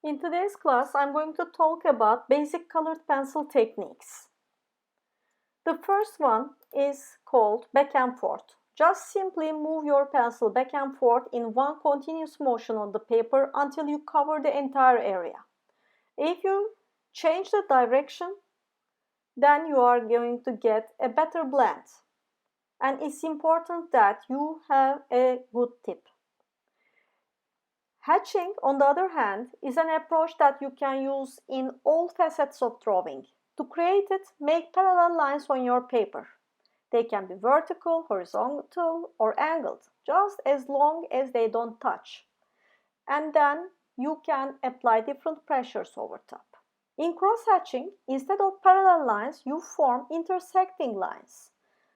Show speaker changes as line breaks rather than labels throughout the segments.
In today's class, I'm going to talk about basic colored pencil techniques. The first one is called back and forth. Just simply move your pencil back and forth in one continuous motion on the paper until you cover the entire area. If you change the direction, then you are going to get a better blend. And it's important that you have a good tip. Hatching, on the other hand, is an approach that you can use in all facets of drawing. To create it, make parallel lines on your paper. They can be vertical, horizontal, or angled, just as long as they don't touch. And then you can apply different pressures over top. In cross-hatching, instead of parallel lines, you form intersecting lines.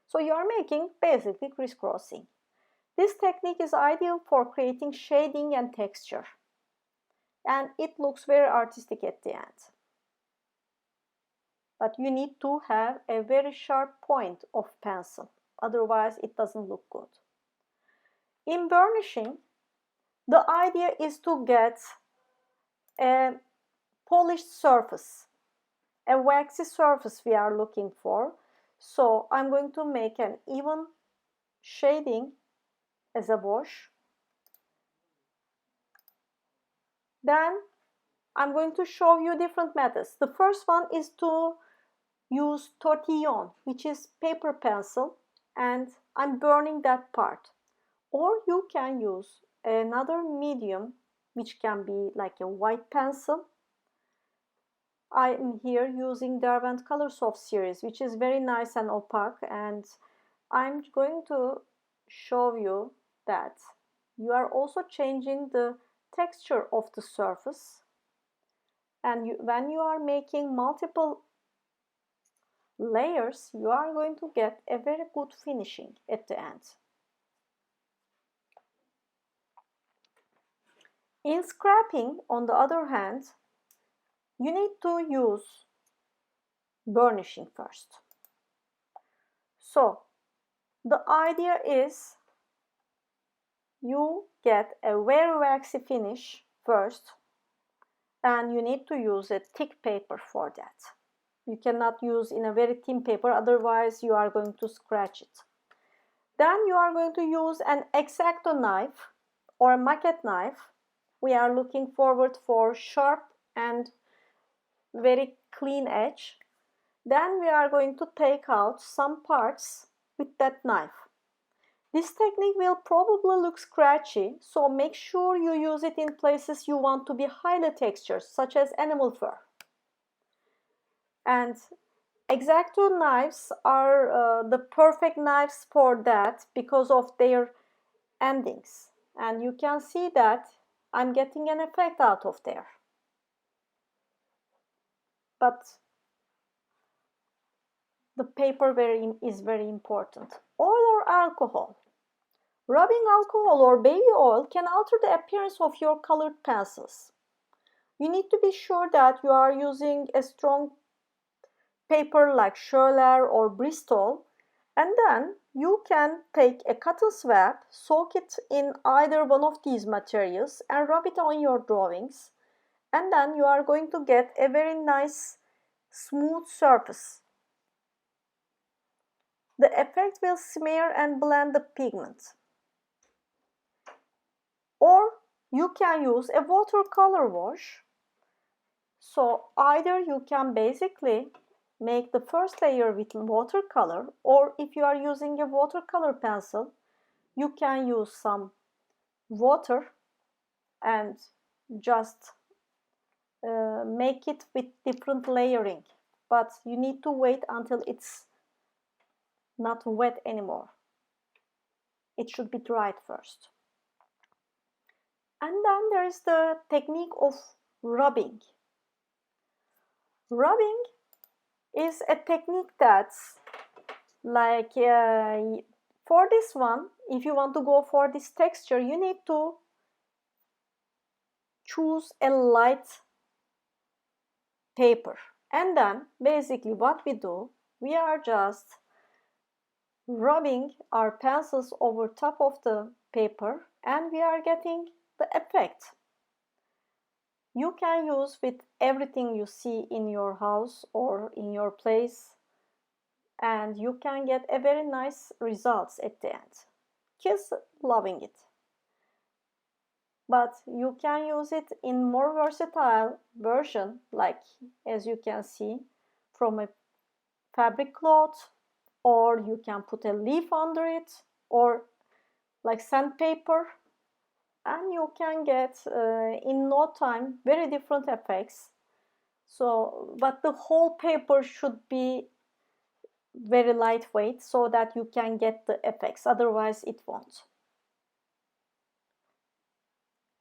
So you are making basically crisscrossing. This technique is ideal for creating shading and texture, and it looks very artistic at the end. But you need to have a very sharp point of pencil, otherwise it doesn't look good. In burnishing, the idea is to get a polished surface, a waxy surface we are looking for. So I'm going to make an even shading as a wash. Then I'm going to show you different methods. The first one is to use tortillon, which is paper pencil, and I'm burning that part. Or you can use another medium, which can be like a white pencil. I'm here using Derwent Colorsoft series, which is very nice and opaque, and I'm going to show you that you are also changing the texture of the surface, and when you are making multiple layers, you are going to get a very good finishing at the end. In scraping, on the other hand, you need to use burnishing first. So the idea is you get a very waxy finish first, and you need to use a thick paper for that. You cannot use in a very thin paper, otherwise you are going to scratch it. Then you are going to use an X-Acto knife or a maquette knife. We are looking forward for sharp and very clean edge. Then we are going to take out some parts with that knife. This technique will probably look scratchy, so make sure you use it in places you want to be highly textured, such as animal fur. And X-Acto knives are the perfect knives for that because of their endings. And you can see that I'm getting an effect out of there. But the paper is very important. Oil or alcohol. Rubbing alcohol or baby oil can alter the appearance of your colored pencils. You need to be sure that you are using a strong paper like Schürrle or Bristol, and then you can take a cotton swab, soak it in either one of these materials and rub it on your drawings, and then you are going to get a very nice smooth surface. The effect will smear and blend the pigment. Or you can use a watercolor wash. So either you can basically make the first layer with watercolor, or if you are using a watercolor pencil, you can use some water and just make it with different layering. But you need to wait until it's not wet anymore. It should be dried first. And then there is the technique of rubbing. Rubbing is a technique that's like, for this one, if you want to go for this texture, you need to choose a light paper. And then basically what we do, we are just rubbing our pencils over top of the paper, and we are getting the effect. You can use with everything you see in your house or in your place, and you can get a very nice results at the end. Kids loving it. But you can use it in more versatile version, like as you can see, from a fabric cloth, or you can put a leaf under it, or like sandpaper, and you can get in no time very different effects. So but the whole paper should be very lightweight so that you can get the effects, otherwise it won't.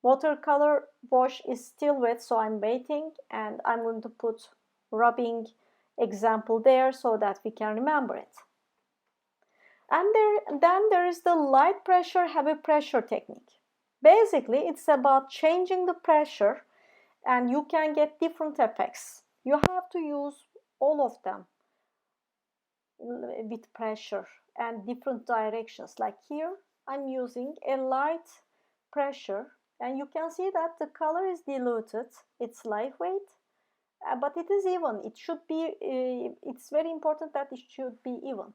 Watercolor wash is still wet, so I'm waiting, and I'm going to put rubbing example there so that we can remember it. And then there is the light pressure, heavy pressure technique. Basically, it's about changing the pressure, and you can get different effects. You have to use all of them with pressure and different directions. Like here, I'm using a light pressure, and you can see that the color is diluted. It's lightweight, but it is even. It should be, it's very important that it should be even.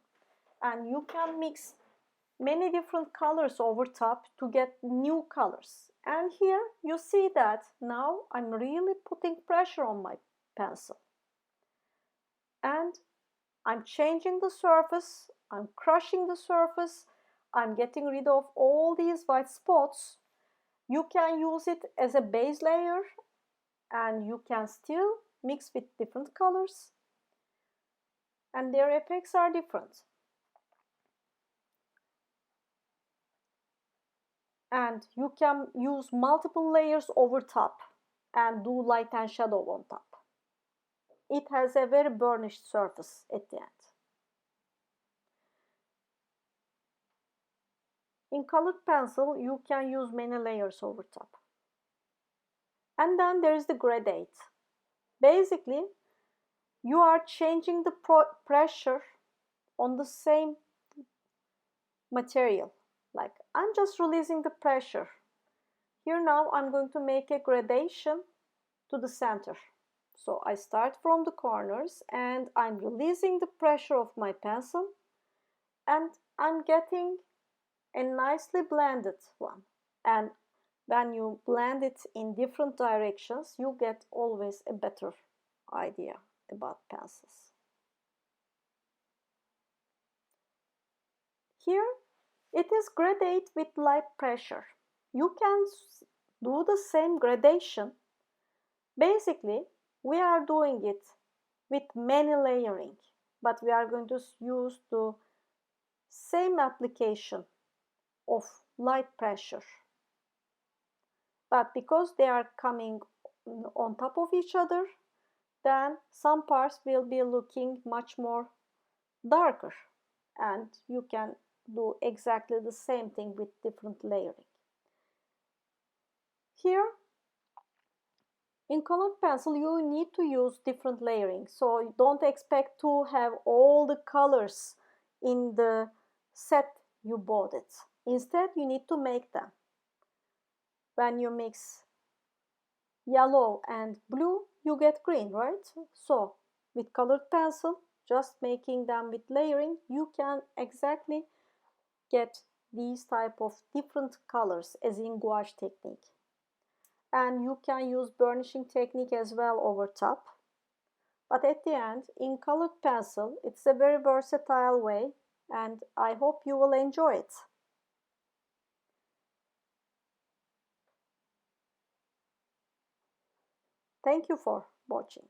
And you can mix many different colors over top to get new colors. And here you see that now I'm really putting pressure on my pencil. And I'm changing the surface, I'm crushing the surface, I'm getting rid of all these white spots. You can use it as a base layer, and you can still mix with different colors, and their effects are different. And you can use multiple layers over top and do light and shadow on top. It has a very burnished surface at the end. In colored pencil, you can use many layers over top. And then there is the gradate. Basically, you are changing the pressure on the same material. Like I'm just releasing the pressure. Here now I'm going to make a gradation to the center. So I start from the corners, and I'm releasing the pressure of my pencil, and I'm getting a nicely blended one. And when you blend it in different directions, you get always a better idea about pencils. Here it is gradate with light pressure. You can do the same gradation. Basically, we are doing it with many layering, but we are going to use the same application of light pressure. But because they are coming on top of each other, then some parts will be looking much more darker, and you can do exactly the same thing with different layering. Here in colored pencil you need to use different layering, so you don't expect to have all the colors in the set you bought it. Instead, you need to make them. When you mix yellow and blue, you get green, right? So with colored pencil, just making them with layering, you can exactly get these type of different colors as in gouache technique. And you can use burnishing technique as well over top. But at the end, in colored pencil, it's a very versatile way, and I hope you will enjoy it. Thank you for watching.